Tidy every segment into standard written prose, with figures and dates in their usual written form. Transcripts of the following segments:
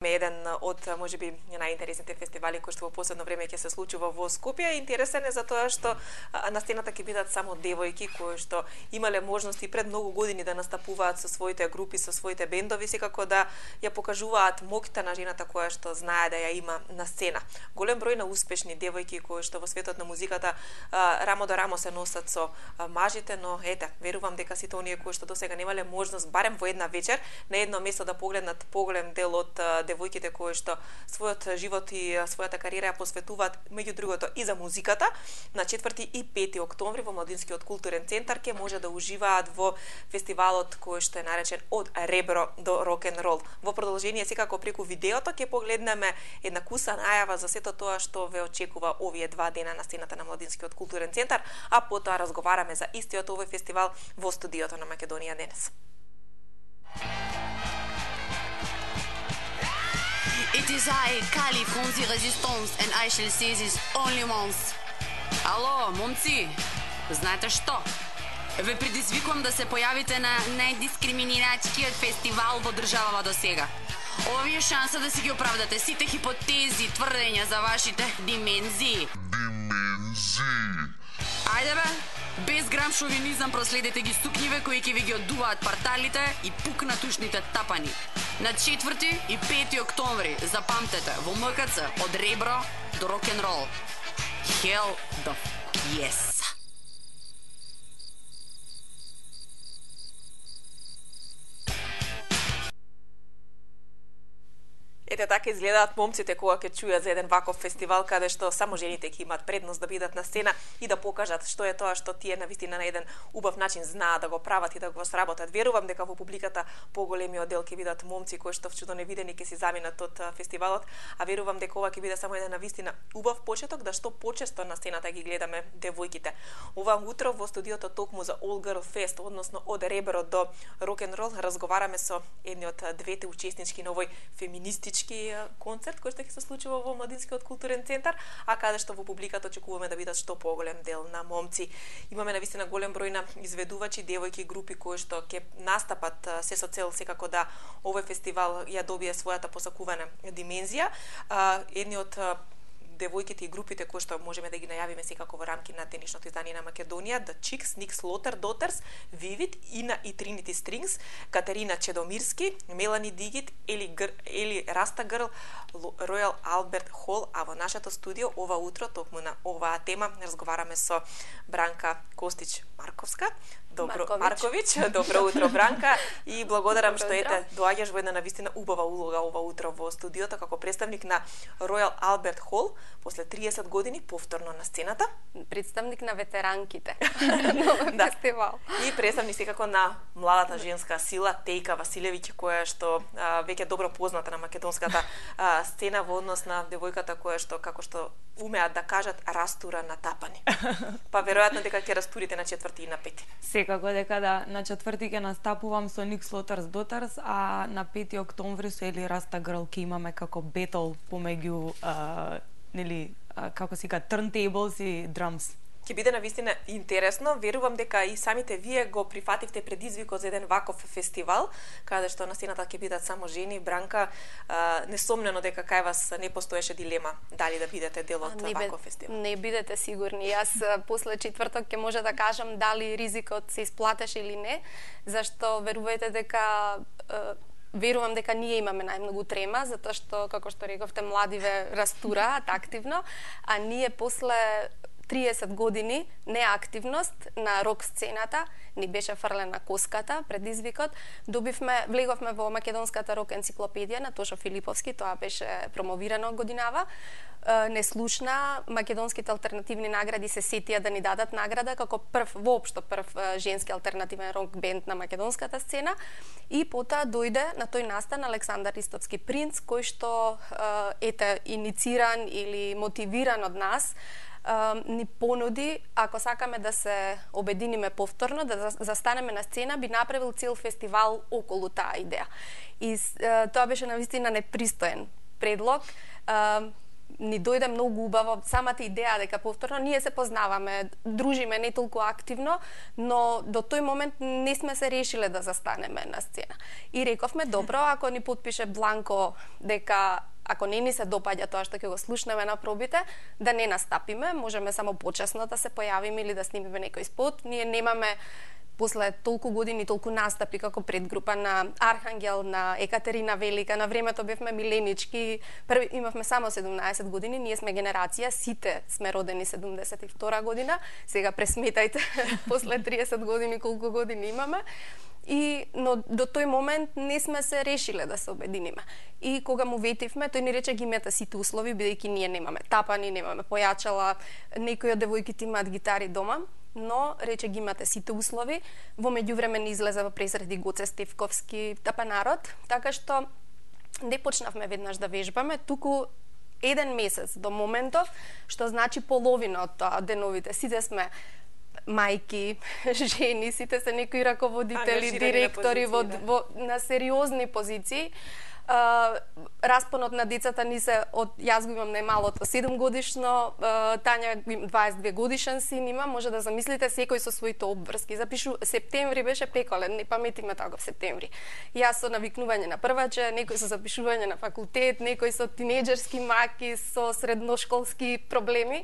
видовме еден од можеби најинтересните фестивали кои што во последно време ќе се случува во Скопје. Интересен е затоа што на сцената ќе бидат само девојки кои што имале можности пред многу години да настапуваат со своите групи, со своите бендови, секако да ја покажуваат моќта на жената која што знае да ја има на сцена. Голем број на успешни девојки кои што во светот на музиката рамо до рамо се носат со мажите, но ете, верувам дека сите оние кои што досега немале можност барем во една вечер на едно место да погледнат поголем дел од девојките кои што својот живот и својата кариера ја посветуваат меѓу другото и за музиката, на 4 и 5 октомври во Младинскиот културен центар ќе може да уживаат во фестивалот кој што е наречен од ребро до рок-н-рол. Во продолжение секако преку видеото ќе погледнеме една куса најава за сето тоа што ве очекува овие 2 дена на сцената на Младинскиот културен центар, а потоа разговараме за истиот овој фестивал во студиото на Македонија денес. It is I, Kali, from the Resistance, and I shall say this only once. Ало, момци, знаете што? Ве предизвикувам да се појавите на најдискриминирачкиот фестивал во државава до сега. Ова ви е шанса да си ги оправдате сите хипотези, тврдења за вашите димензии. Ајде бе, без грам шовинизам проследете ги сукњиве кои ќе ви ги одуваат парталите и пукнатушните тапани. На 4 и 5 октомври, запамтете, во МКЦ од ребро до рок-н-рол. Hell the yes. Ете така изгледаат момците кога ќе чујат за еден ваков фестивал каде што само жените ќе имаат предност да бидат на сцена и да покажат што е тоа што тие навистина на еден убав начин знаат да го прават и да го сработат. Верувам дека во публиката поголемиот дел ќе бидат момци кои што чудо невидени ќе се заминат од фестивалот, а верувам дека ова ќе биде само еден навистина убав почеток да што почесто на сцената ги гледаме девојките. Ова утро во студиото токму за All Girl Fest, односно од ребро до рок-н-рол, разговараме со едни од двете учеснички на овој феминистички концерт кој што ќе се случува во Младинскиот културен центар, а каде што во публиката очекуваме да бидат што поголем дел на момци. Имаме навистина голем број на изведувачи, девојки, групи кои што ќе настапат се со цел секако да овој фестивал ја добие својата посакувана димензија. Едни од девојките и групите кои што можеме да ги најавиме секако во рамки на денешното издание на Македонија, The Chicks, Nick Slaughter Daughters, Vivid, Ина и Trinity Strings, Катерина Чедомирски, Мелани Дигит, Ели Раста Грл, Royal Albert Hall, а во нашето студио ова утро токму на оваа тема разговараме со Бранка Костич Марковска. Маркович. Добро утро, Бранка, и благодарам што ете доаѓаш во една навистина убава улога ова утро во студиото како представник на Royal Albert Hall после 30 години повторно на сцената. Представник на ветеранките на фестивал. И представник секако на младата женска сила Тејка Василевиќ, која што веќе добро позната на македонската сцена во однос на девојката која што како што умеат да кажат растура на тапани. Па веројатно дека ќе растурите на 4 и на 5. Секако дека да, на 4 ќе настапувам со Nick Slaughter Daughters, а на 5 октомври со Ели Раста Грл ќе имаме како бетл помеѓу нели како се ка turntables и drums. Ќе биде навистина интересно. Верувам дека и самите вие го прифативте предизвикот за еден ваков фестивал, каде што на сцената ќе бидат само жени. Бранка, несомнено дека кај вас не постоеше дилема дали да бидете дел од ваков фестивал. Не бидете сигурни. Јас после четврток ќе може да кажам дали ризикот се исплатеше или не, зашто верувајте дека верувам дека ние имаме најмногу трема, затоа што, како што рековте, младиве растураат активно, а ние после 30 години неактивност на рок сцената ни беше фрлена коската, предизвикот. Влеговме во македонската рок енциклопедија на Тошо Филиповски, тоа беше промовирано годинава. Неслушна, македонските алтернативни награди се сетија да ни дадат награда како прв женски алтернативен рок бенд на македонската сцена. И потоа дојде на тој настан Александар Ристовски принц, кој што инициран или мотивиран од нас, ни понуди, ако сакаме да се обединиме повторно, да застанеме на сцена, би направил цел фестивал околу таа идеја. И тоа беше навистина непристоен предлог. ни дојде многу убаво самата идеја дека повторно ние се познаваме, дружиме не толку активно, но до тој момент не сме се решиле да застанеме на сцена. И рековме, добро, ако ни подпише бланко дека ако не ни се допаѓа тоа што ќе го слушнеме на пробите, да не настапиме, можеме само почесно да се појавиме или да снимиме некој спот. Ние немаме после толку години, толку настапи како предгрупа на Архангел, на Екатерина Велика, на времето бевме миленички, први имавме само 17 години, ние сме генерација, сите сме родени 72 година, сега пресметајте после 30 години колку години имаме. Но до тој момент не сме се решиле да се обединиме. И кога му ветивме, тој ни рече ги имате сите услови, бидејќи ние немаме тапани, немаме појачала, некои од девојките имаат гитари дома, но рече ги имате сите услови. Во меѓувреме ни излезе во пресреди Гоце Стевковски тапанарот, така што не почнавме веднаш да вежбаме, туку еден месец до моментов, што значи половина од тоа деновите, сите сме мајки, жени, сите се некои раководители, директори на сериозни позиции. Распонот на децата ни се јас го имам најмалото 7 годишно, Тања 22 годишен син има, може да замислите секој со своите обврски. Септември беше пеколен, не паметиме тоа в септември. Јас со навикнување на прваче, некој со запишување на факултет, некој со тинеџерски маки, со средношколски проблеми.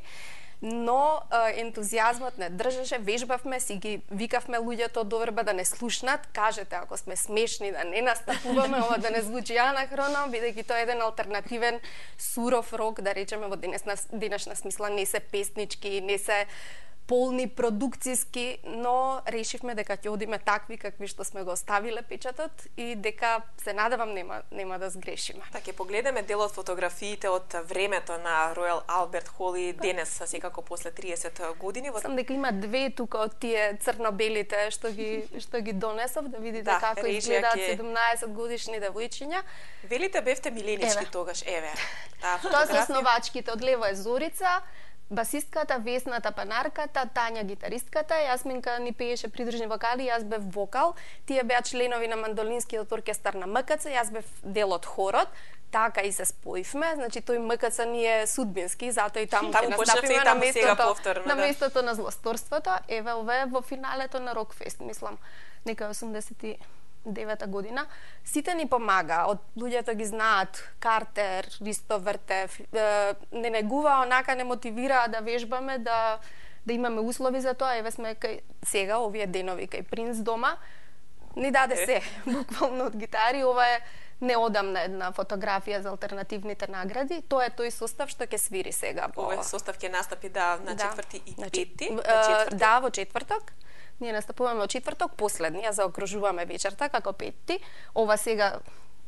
Но ентузијазмот не држеше, вежбавме, си ги викавме луѓето од доверба да не слушнат, кажете ако сме смешни да не настапуваме, ова да не звучи анахроно, бидејќи тоа е еден алтернативен суров рок, да речеме во денешна смисла, не се песнички, не се полни продукциски, но решивме дека ќе одиме такви какви што сме го оставиле печатот и дека се надевам нема да сгрешиме. Така ќе погледнеме дел од фотографиите од времето на Ројал Алберт Хол и денес, секако после 30 години. Сам дека има две тука од тие црно-белите што ги донесов да видите како изгледаат 17 годишни девојчиња. Велите бевте миленички тогаш, еве. Тоа се основачките, од лево е Зорица, басистката, Весната панарката, Тања гитаристката, Јасминка ни пееше придружни вокали, јас бев вокал, тие беа членови на мандолинскиот оркестар на МКЦ, јас бев дел од хорот, така и се споивме, значи тој МКЦ ни е судбински, затоа и таму ќе настапиме на местото на злосторството. Еве ове во финалето на Рокфест, мислам, некај 89-та година. Сите ни помага, од луѓето ги знаат, Картер, Ристо Вртев, не негува, онака не мотивира да вежбаме, да имаме услови за тоа. Еве сме кај сега, овие денови кај Принц дома, ни даде се, буквално од гитари. Ова е неодамна една фотографија за алтернативните награди. Тоа е тој состав што ќе свири сега. Овој состав ќе настапи на 4 и 5. Да, во четврток. Ние настапуваме во четврток, последни, ја заокружуваме вечерта како петти. Ова сега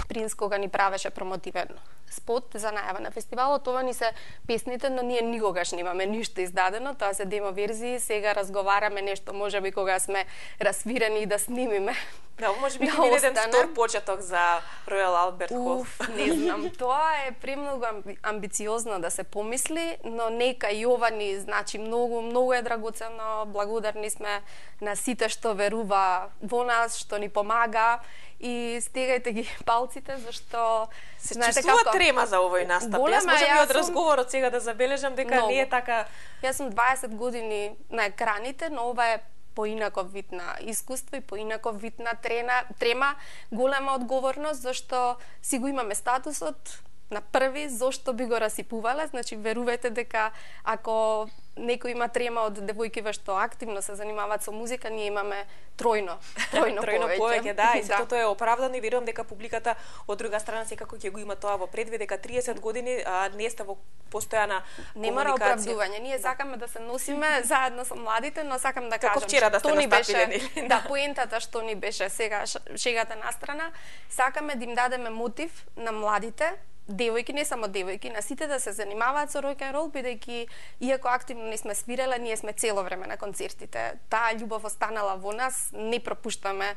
Принц кога ни правеше промотивен спот за најава на фестивалот, ова ни се песните, но ние никогаш немаме ништо издадено, тоа се демо верзии, сега разговараме нешто, можеби кога сме расвирени и да снимиме. Да, можеби ќе биде еден втор почеток за Ројал Алберт Хол. Не знам, тоа е премногу амбициозно да се помисли, но нека и ова ни значи многу е драгоценно, благодарни сме на сите што верува во нас, што ни помага и стегајте ги палците, зашто се чувствува трема за овој настап. Јас можам и од разговорот сега да забележам дека не е така. Јас сум 20 години на екраните, но ова е поинаков вид на искуство и поинаков вид на трема, голема одговорност, зашто си го имаме статусот на први, зошто би го расипувале, значи верувајте дека ако некој има трема од девојкиве што активно се занимаваат со музика, ние имаме тројно повеќе, да, и сето тоа е оправдано и верувам дека публиката од друга страна секако ќе го има тоа во предвид дека 30 години не сте во постојана комуникација. Нема оправдување, ние сакаме да се носиме заедно со младите, но сакам да кажам вчера да што ни беше, да, поентата што ни беше сега шегата настрана, сакаме да им дадеме мотив на младите девојки, не само девојки, на сите да се занимаваат со рок н рол, бидејќи иако активно не сме свиреле, ние сме цело време на концертите. Таа љубов останала во нас, не пропуштаме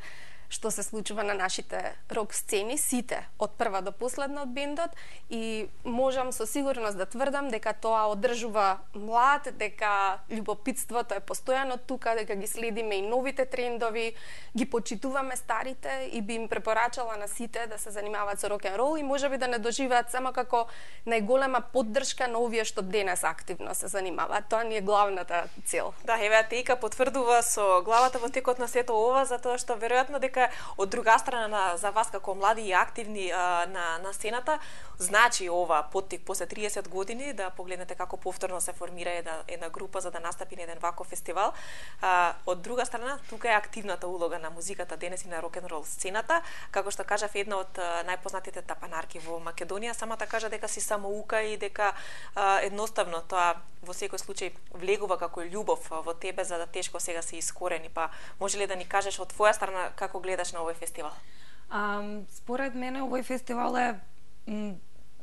што се случува на нашите рок сцени, сите, од прва до последна од бендот, и можам со сигурност да тврдам дека тоа одржува млад, дека љубопитството е постојано тука, дека ги следиме и новите трендови, ги почитуваме старите и би им препорачала на сите да се занимаваат со рок-н-рол и можеби да не доживеат само како најголема поддршка на овие што денес активно се занимаваат. Тоа ни е главната цел. Да, еве Теика потврдува со главата во текот на сето ова, затоа што веројатно дека од друга страна за вас како млади и активни на сцената, значи ова поттик после 30 години да погледнете како повторно се формира една група за да настапи на еден ваков фестивал. Од друга страна, тука е активната улога на музиката денес и на рок-н-рол сцената. Како што кажав, една од најпознатите тапанарки во Македонија самата кажа дека си самоука и дека едноставно тоа во секој случај влегува како љубов во тебе за да тешко сега се искорени. Па може ли да ни кажеш од твоја страна како гледаш на овој фестивал? Според мене овој фестивал е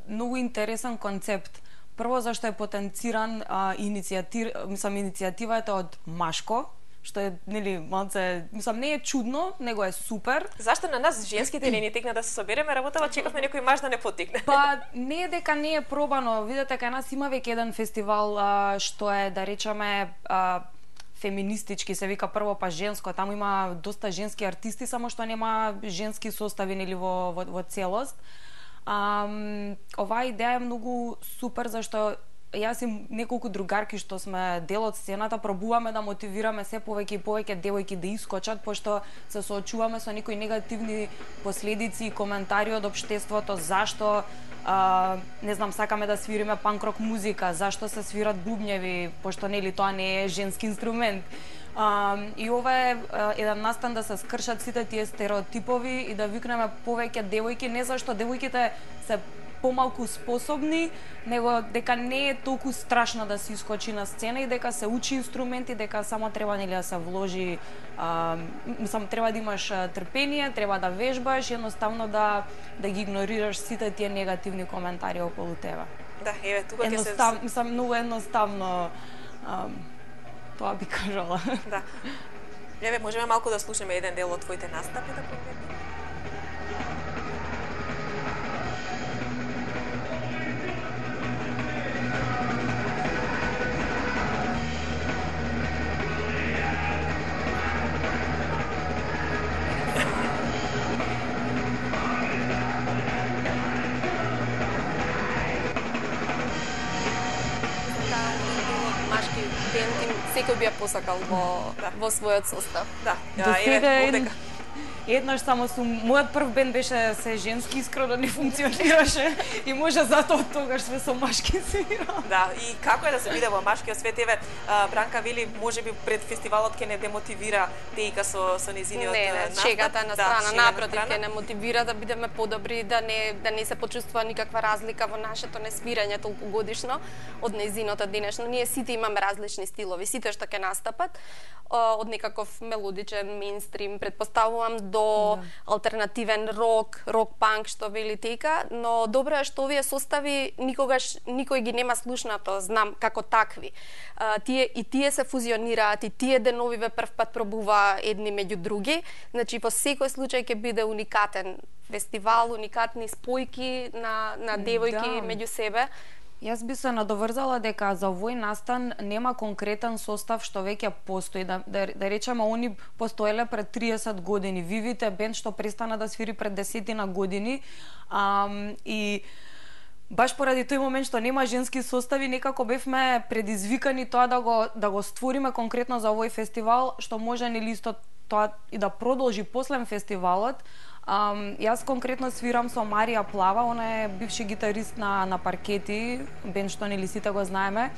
многу интересен концепт. Прво зашто е потенциран иницијативата од Машко, што е, нели, малце, не е чудно, него е супер. Зашто на нас женските не ни текна да се собереме, работава, чекавме некој маж да не потекне. Па не е дека не е пробано, видете кај нас има веќе еден фестивал што е, да речеме, феминистички, се вика прво па женско, таму има доста женски артисти, само што нема женски состави нели во целост. Оваа идеја е многу супер зашто јас и неколку другарки што сме дел од сцената пробуваме да мотивираме се повеќе и повеќе девојки да искочат, пошто се соочуваме со некои негативни последици и коментари од општеството, зашто не знам, сакаме да свириме панк-рок музика, зашто се свират бубњеви, пошто нели тоа не е женски инструмент. И ова е еден настан да се скршат сите тие стереотипови и да викнеме повеќе девојки, не зашто девојките се помалку способни, него дека не е толку страшно да се искочи на сцена и дека се учи инструменти, дека само треба нели да се вложи, треба да имаш трпение, треба да вежбаш, едноставно да ги игнорираш сите тие негативни коментари околу тебе. Да, еве тука ќе се многу едноставно тоа би кажала. Да. Еве можеме малку да слушаме еден дел од твоите настапи да погледнеме. Секој би ја посакал во својот состав. Да, до сега еднаш само мојот прв бенд беше се женски, искрено не функционираше и може затоа од тогаш све со машки свирам. Да, и како е да се биде во машкиот свет? Еве Бранка вели можеби пред фестивалот ќе не демотивира Теика со незиниот настап. Не, шегата на страна, напротив ќе не мотивира да бидеме подобри, да не се почувствува никаква разлика во нашето несвирање толку годишно од незиното денешно. Ние сите имаме различни стилови, сите што ќе настапат, од некаков мелодичен мејнстрим, предпоставувам до алтернативен рок-панк што вели Теика, но добро е што овие состави никогаш никој ги нема слушнато, знам како такви. Тие се фузионираат и тие деновиве прв пат пробува едни меѓу други, значи во секој случај ќе биде уникатен фестивал, уникатни спојки на девојки меѓу себе. Јас би се надоврзала дека за овој настан нема конкретен состав што веќе постои. Да речеме, они постоеле пред 30 години. Вивите бенд што престана да свири пред 10 години. И баш поради тој момент што нема женски состави, некако бевме предизвикани тоа да го створиме конкретно за овој фестивал, што може нели исто тоа и да продолжи после фестивалот. Јас конкретно свирам со Марија Плава, она е бивши гитарист на Паркети, бенд што нели сите го знаеме.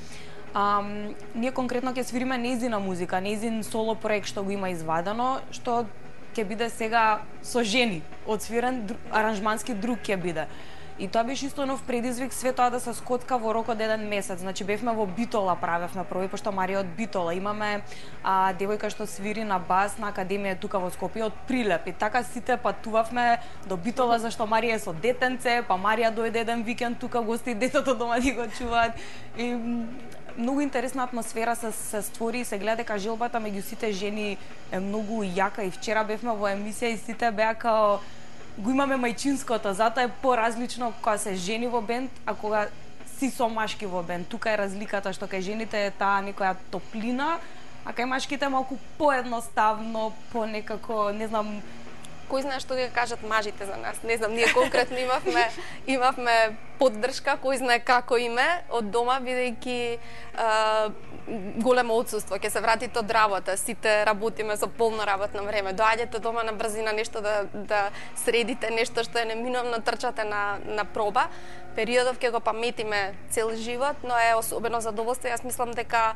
Ние конкретно ќе свириме нејзина музика, нејзин соло проект што го има извадено, што ќе биде сега со жени, одсвирен аранжмански друг ќе биде. И тоа беше исто нов предизвик, све тоа да се скотка во рок од еден месец. Значи бевме во Битола, правевме први, пошто Марија од Битола. Имаме девојка што свири на бас на академија тука во Скопје од Прилеп. И така сите патувавме до Битола зашто Марија е со детенце, па Марија дојде еден викенд тука гости, детето дома ни го чуваат. И многу интересна атмосфера се створи и се гледа дека желбата меѓу сите жени е многу јака и вчера бевме во емисија и сите беа као го имаме мајчинското, затоа е поразлично кога се жени во бенд, а кога си со машки во бенд. Тука е разликата што кај жените е таа некоја топлина, а кај машките е малку поедноставно, понекако, не знам, кој знае што ќе кажат мажите за нас. Не знам, ние конкретно имавме поддршка, кој знае како име од дома, бидејќи големо отсуство, ќе се вратите од работа, сите работиме со полно работно време. Доаѓате дома на брзина нешто да средите, нешто што е неминовно, трчате на проба. Периодов ќе го паметиме цел живот, но е особено задоволство. Јас мислам дека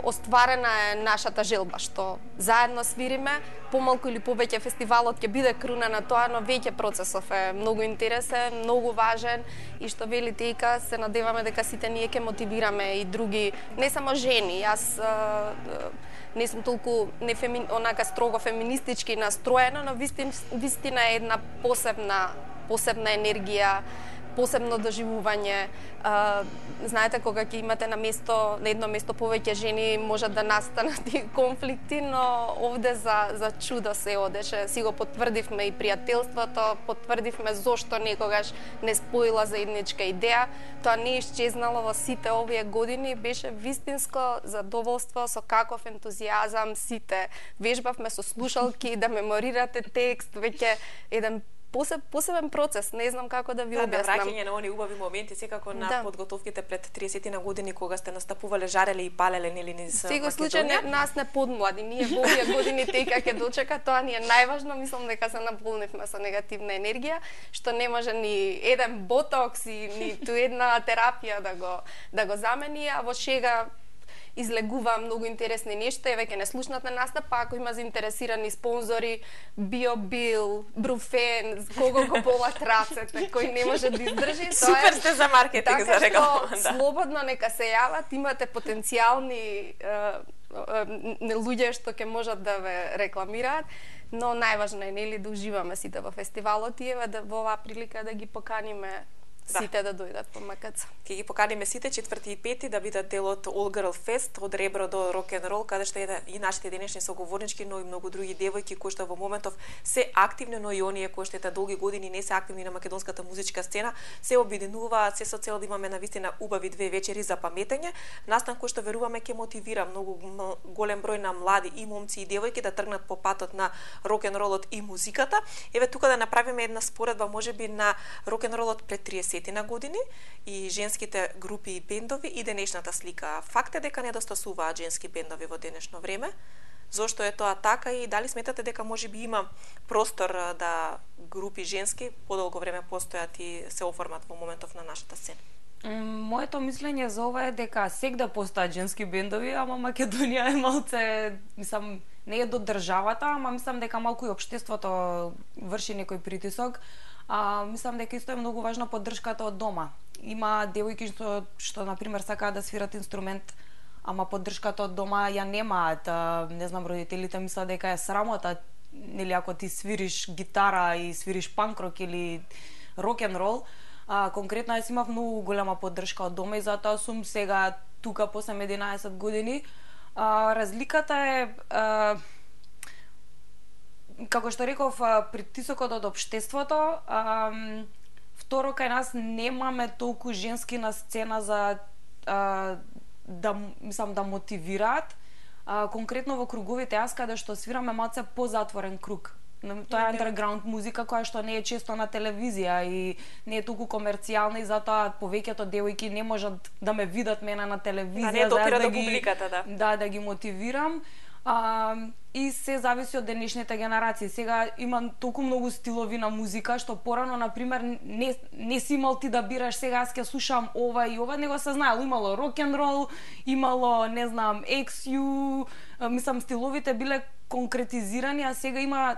остварена е нашата желба, што заедно свириме, помалку или повеќе фестивалот ќе биде круна на тоа, но веќе процесов е многу интересен, многу важен и што вели Тејка, се надеваме дека сите ние ќе мотивираме и други, не само жени. Јас не сум толку онака строго феминистички настроена, но вистина е една посебна енергија, посебно доживување. Знаете, кога ќе имате на едно место повеќе жени, можат да настанат и конфликти, но овде за чудо се одеше. Си го потврдивме и пријателството, потврдивме зошто некогаш не споила заедничка идеја. Тоа не е исчезнало во сите овие години, беше вистинско задоволство, со каков ентузијазам сите вежбавме со слушалки да меморирате текст, веќе еден посебен процес, не знам како да ви објаснам. На враќање на оние убави моменти, секако на подготовките пред 30 на години, кога сте настапувале, жареле и палеле, нели низ Македонија. Сега случај нас не подмлади, ние во овие години Тејка ќе дочека, тоа ни е најважно, мислам дека се наполнивме со негативна енергија, што не може ни еден ботокс и ниту една терапија да го замени, а во шега излегува многу интересни нешта, еве ќе не слушнат на настап, па ако има заинтересирани спонзори, Биобил, Бруфен, кого го болат рацете, кој не може да издржи, супер сте за маркетинг, за реклама, да. Слободно нека се јават, имате потенцијални луѓе што ќе можат да ве рекламираат, но најважно е нели да уживаме сите во фестивалот и еве во оваа прилика да ги поканиме сите да дојдат по МКЦ. Ќе ги поканиме сите 4 и 5 да бидат дел од All Girl Fest, од ребро до рок н рол, каде што и нашите денешни соговорнички, но и многу други девојки кои што во моментов се активни, но и оние кои што долги години не се активни на македонската музичка сцена, се обединуваат се со цел да имаме навистина убави 2 вечери за паметење, настан кој што веруваме ќе мотивира многу голем број на млади и момци и девојки да тргнат по патот на рок н ролот и музиката. Еве тука да направиме една споредба можеби на рок н ролот пред 30 на години и женските групи и бендови и денешната слика. Факт е дека недостасуваат женски бендови во денешно време. Зошто е тоа така и дали сметате дека можеби има простор да групи женски подолго време постојат и се оформат во моментов на нашата сцена? Моето мислење за ова е дека сегде постојат женски бендови, ама Македонија е малце, мислам, не е до државата, ама мислам дека малку и општеството врши некој притисок. Мислам дека исто е многу важна поддршката од дома. Има девојки што на пример сакаат да свират инструмент, ама поддршката од дома ја немаат. Не знам, родителите мислат дека е срамота, нели ако ти свириш гитара и свириш панк-рок или рок н рол. Конкретно јас имав многу голема поддршка од дома и затоа сум сега тука после 11 години. Разликата е како што реков, притисокот од општеството. Второ, кај нас немаме толку женски на сцена за да мотивираат. Конкретно во круговите јас каде што свираме малце позатворен круг. Тоа е underground музика која што не е често на телевизија и не е толку комерцијална и затоа повеќето девојки не можат да ме видат мене на телевизија. Не допира до публиката, да. Да, да ги мотивирам. И се зависи од денешните генерации. Сега има толку многу стилови на музика што порано на пример не си имал ти да бираш сега јас ќе слушам ова и ова, него се знаело, имало рок н рол, имало не знам XU, мислам стиловите биле конкретизирани, а сега има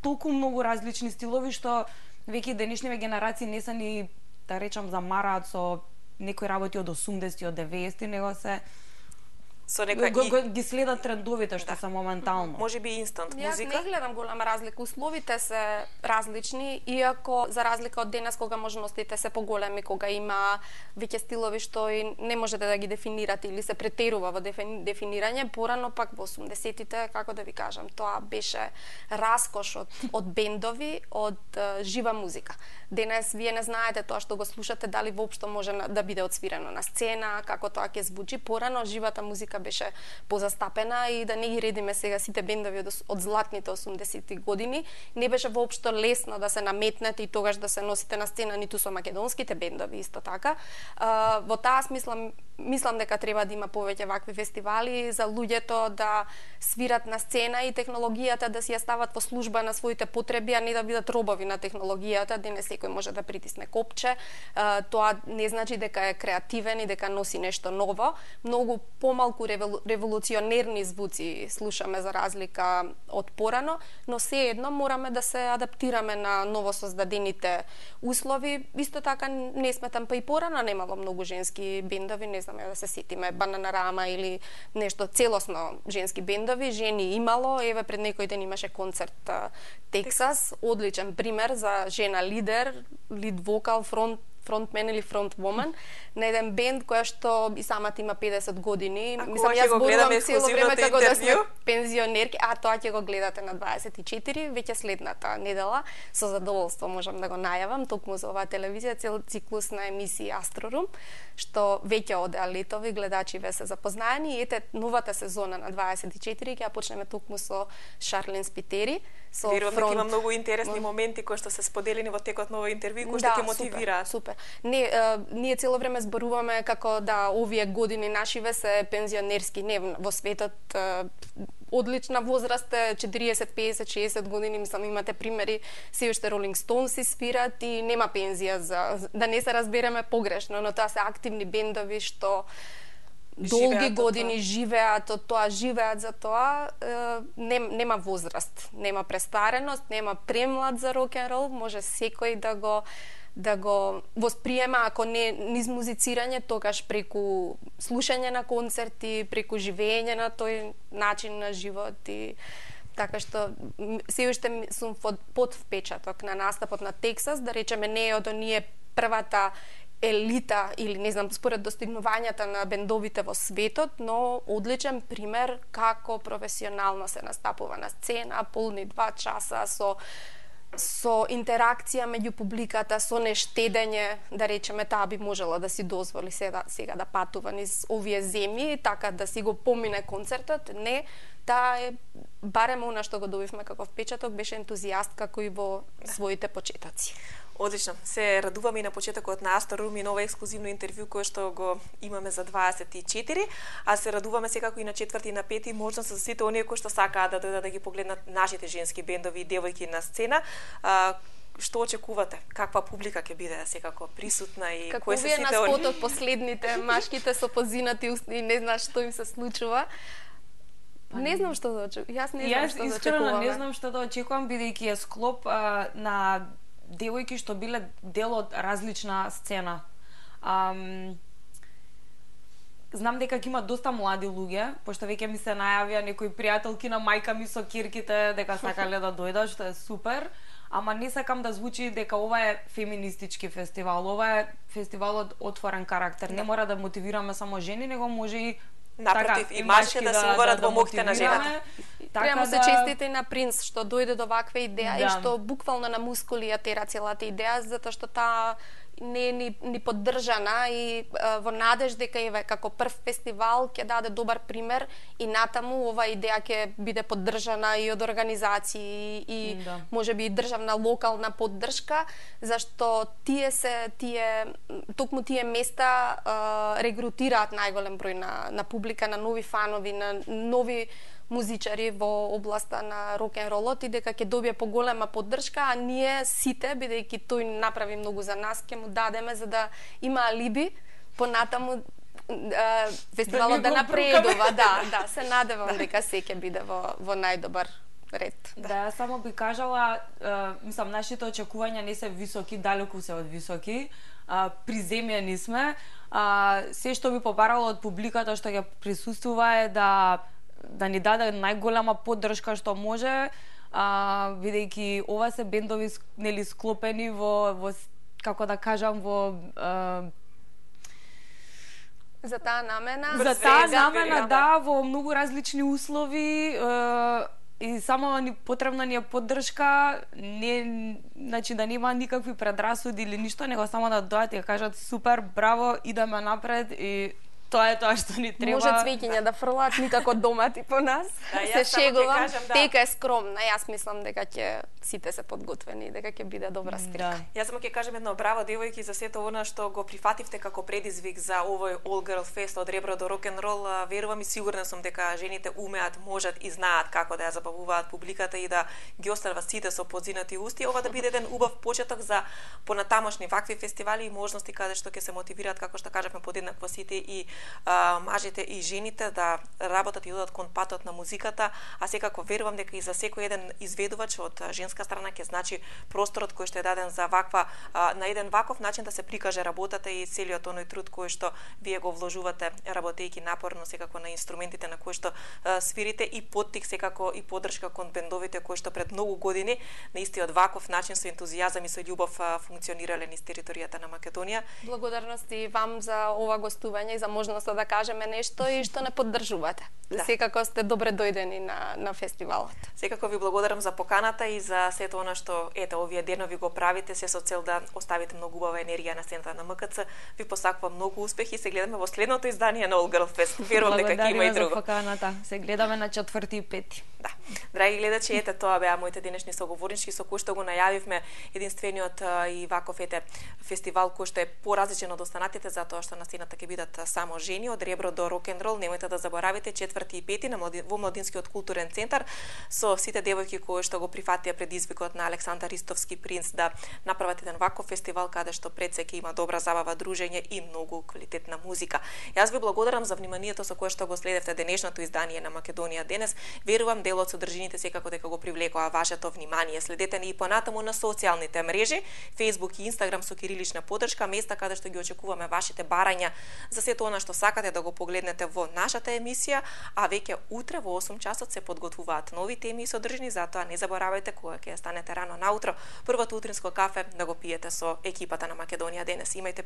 толку многу различни стилови што веќе денешниве генерации не се ни, да речам, замараат со некои работи од 80-ти, од 90-ти, него се Со некоја ги следат трендовите што се моментално. можеби инстант Јас музика. не гледам голема разлика. Условите се различни, иако за разлика од денес кога можностите се поголеми, кога има веќе стилови што и не можете да ги дефинирате или се претерува во дефинирање, порано пак во 80-тите, како да ви кажам, тоа беше раскош од бендови, од жива музика. Денес вие не знаете тоа што го слушате дали воопшто може да биде отсвирено на сцена, како тоа ќе звучи. Порано живата музика беше позастапена и да не ги редиме сега сите бендови од златните 80-ти години, не беше воопшто лесно да се наметнете и тогаш да се носите на сцена ниту со македонските бендови исто така. Во таа мислам дека треба да има повеќе вакви фестивали за луѓето да свират на сцена и технологијата да си ја стават во служба на своите потреби, а не да бидат робови на технологијата. Денес секој може да притисне копче. Тоа не значи дека е креативен и дека носи нешто ново. Многу помалку револуционерни звуци слушаме за разлика од порано, но сеедно мораме да се адаптираме на новосоздадените услови. Исто така не сметам, па и порано немало многу женски бендови, не знам да се сетиме Бананарама или нешто целосно женски бендови, жени имало, еве пред некој ден имаше концерт Тексас, одличен пример за жена лидер, лид вокал, фронтмен или фронтвомен на еден бенд која што и самата има 50 години. Мислам, јас зборувам цело време како да сме интервју? пензионерки, а тоа ќе го гледате на 24, веќе следната недела. Со задоволство можам да го најавам, токму за оваа телевизија, цел циклус на емисии Астрорум, што веќе одеа летови, гледачи ве се запознаени и ете новата сезона на 24 ќе ја почнеме токму со Шарлин Спитери, со Верувам дека има многу интересни моменти кои што се споделени во текот на овој интервју кои што ќе мотивираат. Супер. Ние цело време зборуваме како да овие години нашиве се пензионерски, не во светот одлична возраст е 40, 50, 60 години, мислам имате примери, се уште Rolling Stones свират и нема пензија за да не се разбереме погрешно, но тоа се активни бендови што долги години живеат од тоа, живеат за тоа, нема возраст, нема престареност, нема премлад за рок-н-рол, може секој да го восприема, ако не низ музицирање, тогаш преку слушање на концерти, преку живење на тој начин на живот и така што се уште сум под впечаток на настапот на Тексас, да речеме не е од оние првата елита или не знам според достигнувањата на бендовите во светот, но одличен пример како професионално се настапува на сцена, полни 2 часа со интеракција меѓу публиката, со нештедење, да речеме, таа би можела да си дозволи сега да патува низ овие земји, така да си го помине концертот. Не, таа е барем она што го добивме како впечаток, беше ентузијастка кој во своите почетоци. Одлично. Се радуваме и на почетокот на Астрорум и на ова ексклузивно интервју кое што го имаме за 24, а се радуваме секако и на 4 и на 5 можност за сите оние кои што сакаат да дојдат да ги погледнат нашите женски бендови и девојки на сцена. Што очекувате? Каква публика ќе биде секако присутна и како кои се вие сите на оние? спотот последните машките со позинати усни и не знаеш што им се случува. Не знам што да очекувам. Јас не знам што да очекувам. Јас искрено не знам што да очекувам, бидејќи е склоп на девојки што биле дел од различна сцена. Знам дека ќе има доста млади луѓе, пошто веќе ми се најавија некои пријателки на мајка ми со кирките дека сакале да дојдат, што е супер. Ама не сакам да звучи дека ова е феминистички фестивал. Ова е фестивал од отворен карактер. Не мора да мотивираме само жени, него може и напротив, и мажки да се уверат во моките на жената. Треба се честите на Принц што дојде до ваква идеја и што буквално на мускули ја тера целата идеја, затоа што таа не е ни поддржана и во надеж дека еве како прв фестивал ќе даде добар пример и натаму ова идеја ќе биде поддржана и од организации и можеби и државна локална поддршка, зашто токму тие места регрутираат најголем број на публика, на нови фанови, на нови музичари во областа на рок-н-ролот и дека ќе добие поголема поддршка, а ние сите, бидејќи тој направи многу за нас, ќе му дадеме за да има алиби понатаму фестивалот да напредува. Да, се надевам дека се ќе биде во најдобар ред. Да, само би кажала, мислам, нашите очекувања не се високи, далеку се од високи, приземјени сме, Се што би побарало од публиката што ќе присуствува е да ни даде најголема поддршка што може, бидејќи ова се бендови нели склопени во како да кажам во За таа намена? За таа намена, да, во многу различни услови и само потребна ни е поддршка, не, значи да нема никакви предрасуди или ништо, него само да дојдат и да кажат супер, браво, идеме напред и тоа е тоа што ни треба. Може цвеќиња да фрлат, никако дома по нас. Се шегувам, дека е скромна. Јас мислам дека ќе сите се подготвени, дека ќе биде добра спирка. Јас само ќе кажам едно браво, девојки, за сето она што го прифативте како предизвик за овој All Girl Fest од ребро до рок-н-рол. Верувам и сигурна сум дека жените умеат, можат и знаат како да ја забавуваат публиката и да ги остават сите со подзинати усти. Ова да биде еден убав почеток за понатамошни вакви фестивали и можности каде што ќе се мотивираат, како што кажавме, подеднакво сите и мажите и жените да работат и одат кон патот на музиката, а секако верувам дека и за секој еден изведувач од женска страна ќе значи просторот кој што е даден за ваква на еден ваков начин да се прикаже работата и целиот оној труд кој што вие го вложувате работејќи напорно секако на инструментите на кои што свирите и поттик секако и поддршка кон бендовите кои што пред многу години на истиот ваков начин со ентузијазам и со љубов функционирале низ територијата на Македонија. Благодарности вам за ова гостување и за можноста да кажеме нешто и што не поддржувате. Да. Секако сте добре дојдени на фестивалот. Секако ви благодарам за поканата и за сето она што овие денови го правите, се со цел да оставите многу убава енергија на сцената на МКЦ. Ви посакувам многу успех и се гледаме во следното издание на All Girl Fest. Верувам дека ќе има и друго. Благодарам за поканата. Се гледаме на 4 и 5. Да. Драги гледачи, тоа беа моите денешни соговорнички со кои што го најавивме единствениот и ваков фестивал кој што е поразличен од останатите затоа што на сцената ќе бидат само жени од ребро до рок-н-рол. Немојте да заборавите 4 и 5 во Младинскиот културен центар со сите девојки кои што го прифатија предизвикот на Александар Ристовски принц да направат еден ваков фестивал каде што пред се ќе има добра забава, дружење и многу квалитетна музика. Јас ви благодарам за вниманието со кое што го следевте денешното издание на Македонија денес. Верувам дел од содржините секако дека го привлекоа вашето внимание. Следете ни и понатаму на социјалните мрежи, Facebook и Instagram со кирилична поддршка, места каде што ги очекуваме вашите барања за сето она што сакате да го погледнете во нашата емисија, а веќе утре во 8 часот се подготвуваат нови теми и содржини, затоа не заборавајте кога ќе станете рано наутро, првото утринско кафе да го пиете со екипата на Македонија денес. Имајте